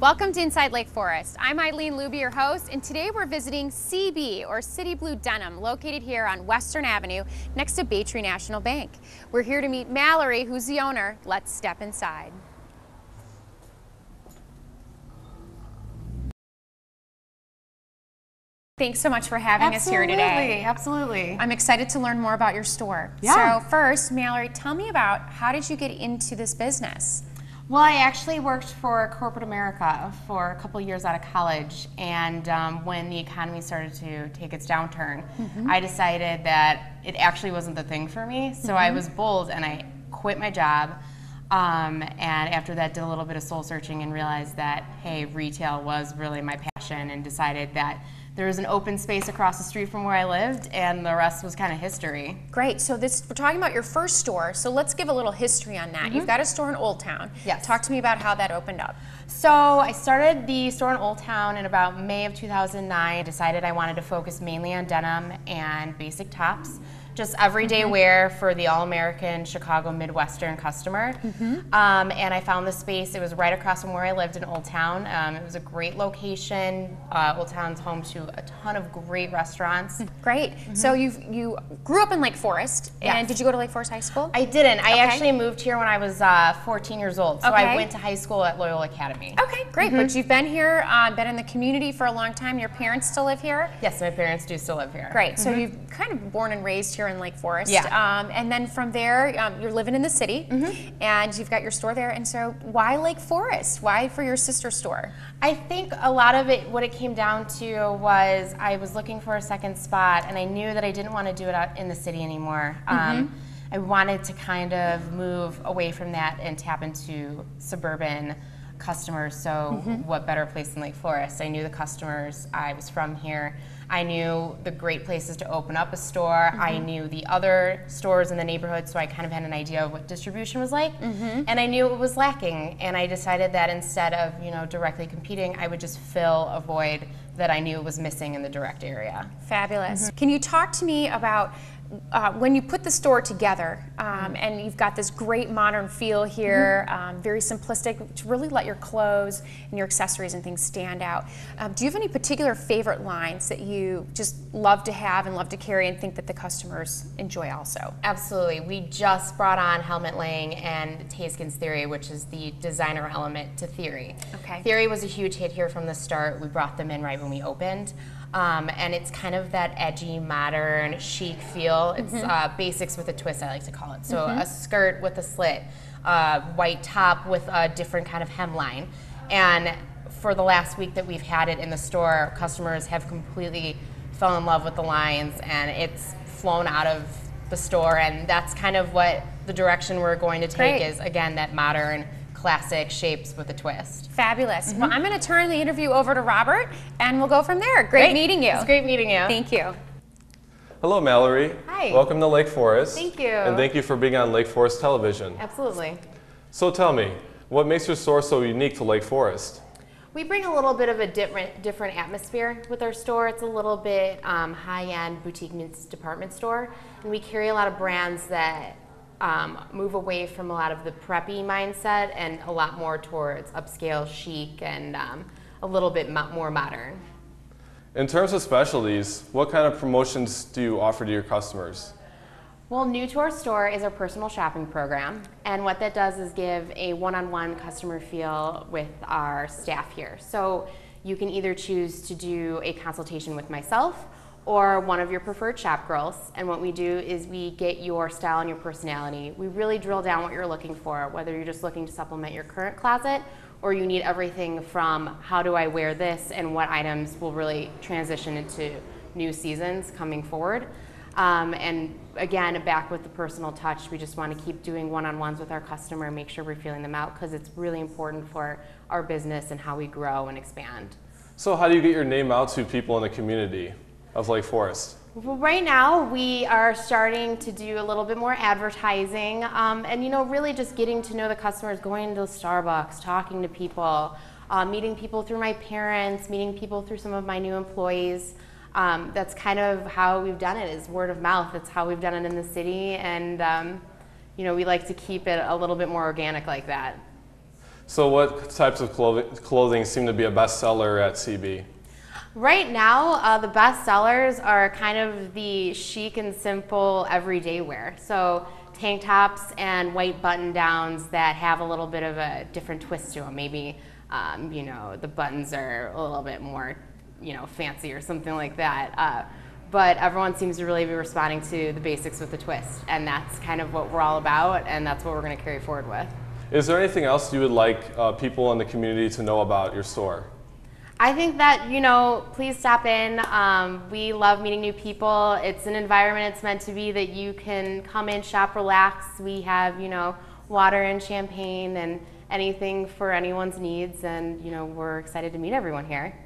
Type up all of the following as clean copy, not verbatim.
Welcome to Inside Lake Forest. I'm Eileen Looby, your host, and today we're visiting CB, or City Blue Denim, located here on Western Avenue next to Baytree National Bank. We're here to meet Mallory, who's the owner. Let's step inside. Thanks so much for having us here today. Absolutely. I'm excited to learn more about your store. Yeah. So first, Mallory, tell me about how did you get into this business? Well, I actually worked for corporate America for a couple years out of college, and when the economy started to take its downturn, I decided that it actually wasn't the thing for me, so I was bold and I quit my job, and after that did a little bit of soul searching and realized that, hey, retail was really my passion, and decided that there was an open space across the street from where I lived, and the rest was kind of history. Great. So we're talking about your first store, so let's give a little history on that. You've got a store in Old Town. Yes. Talk to me about how that opened up. So I started the store in Old Town in about May of 2009. I decided I wanted to focus mainly on denim and basic tops, just everyday wear for the all-American Chicago Midwestern customer. And I found the space. It was right across from where I lived in Old Town. It was a great location. Old Town's home to a ton of great restaurants. Great. So you grew up in Lake Forest, and did you go to Lake Forest High School? I didn't. I actually moved here when I was 14 years old. So I went to high school at Loyola Academy. Okay, great. But you've been here, been in the community for a long time. Your parents still live here? Yes, my parents do still live here. Great. So you've kind of born and raised here in Lake Forest. Yeah. And then from there, you're living in the city, and you've got your store there. And so why Lake Forest? Why for your sister store? I think a lot of it, what it came down to was I was looking for a second spot, and I knew that I didn't want to do it out in the city anymore. I wanted to kind of move away from that and tap into suburban customers, so what better place than Lake Forest? I knew the customers, I was from here. I knew the great places to open up a store. I knew the other stores in the neighborhood, so I kind of had an idea of what distribution was like. And I knew it was lacking, and I decided that instead of directly competing, I would just fill a void that I knew was missing in the direct area. Fabulous. Can you talk to me about when you put the store together, and you've got this great modern feel here, very simplistic, to really let your clothes and your accessories and things stand out. Do you have any particular favorite lines that you just love to have and love to carry and think that the customers enjoy also? Absolutely. We just brought on Helmet Laying and Tayskin's Theory, which is the designer element to Theory. Okay. Theory was a huge hit here from the start. We brought them in right when we opened. And it's kind of that edgy, modern, chic feel. It's basics with a twist, I like to call it. So a skirt with a slit, white top with a different kind of hemline. And for the last week that we've had it in the store, customers have completely fell in love with the lines, and it's flown out of the store. And that's kind of what the direction we're going to take is, again, that modern, classic shapes with a twist. Fabulous. Well, I'm going to turn the interview over to Robert, and we'll go from there. Great meeting you. It's great meeting you. Thank you. Hello, Mallory. Hi. Welcome to Lake Forest. Thank you. And thank you for being on Lake Forest Television. Absolutely. So tell me, what makes your store so unique to Lake Forest? We bring a little bit of a different atmosphere with our store. It's a little bit high-end boutique meets department store, and we carry a lot of brands that move away from a lot of the preppy mindset and a lot more towards upscale, chic, and a little bit more modern. In terms of specialties, what kind of promotions do you offer to your customers? Well, new to our store is our personal shopping program, and what that does is give a one-on-one customer feel with our staff here. So you can either choose to do a consultation with myself or one of your preferred shop girls, and what we do is we get your style and your personality. We really drill down what you're looking for, whether you're just looking to supplement your current closet or you need everything from how do I wear this and what items will really transition into new seasons coming forward. And again, back with the personal touch, we just want to keep doing one-on-ones with our customer and make sure we're feeling them out, because it's really important for our business and how we grow and expand. So how do you get your name out to people in the community of Lake Forest? Well, right now we are starting to do a little bit more advertising, and really just getting to know the customers, going to Starbucks, talking to people, meeting people through my parents, meeting people through some of my new employees. That's kind of how we've done it, is word of mouth. It's how we've done it in the city, and we like to keep it a little bit more organic like that. So what types of clothing seem to be a bestseller at CB? Right now, the best sellers are kind of the chic and simple everyday wear. So tank tops and white button downs that have a little bit of a different twist to them. Maybe, you know, the buttons are a little bit more, you know, fancy or something like that. But everyone seems to really be responding to the basics with the twist. And that's kind of what we're all about, and that's what we're going to carry forward with. Is there anything else you would like people in the community to know about your store? I think that, you know, please stop in. We love meeting new people. It's an environment it's meant to be that you can come in, shop, relax. We have, you know, water and champagne and anything for anyone's needs, and, you know, we're excited to meet everyone here.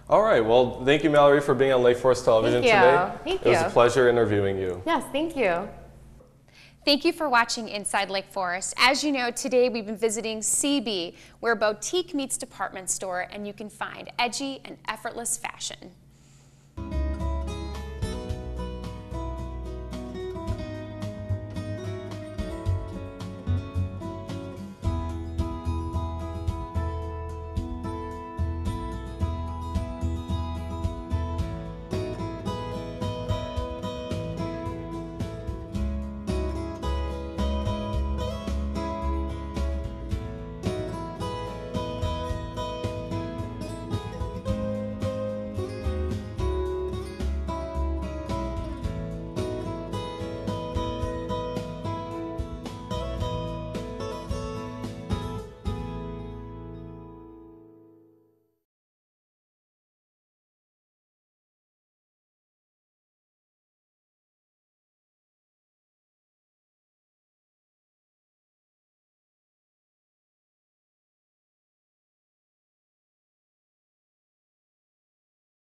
All right, well, thank you, Mallory, for being on Lake Forest Television today. Thank you. It was a pleasure interviewing you. Yes, thank you. Thank you for watching Inside Lake Forest. As you know, today we've been visiting CB, where boutique meets department store, and you can find edgy and effortless fashion.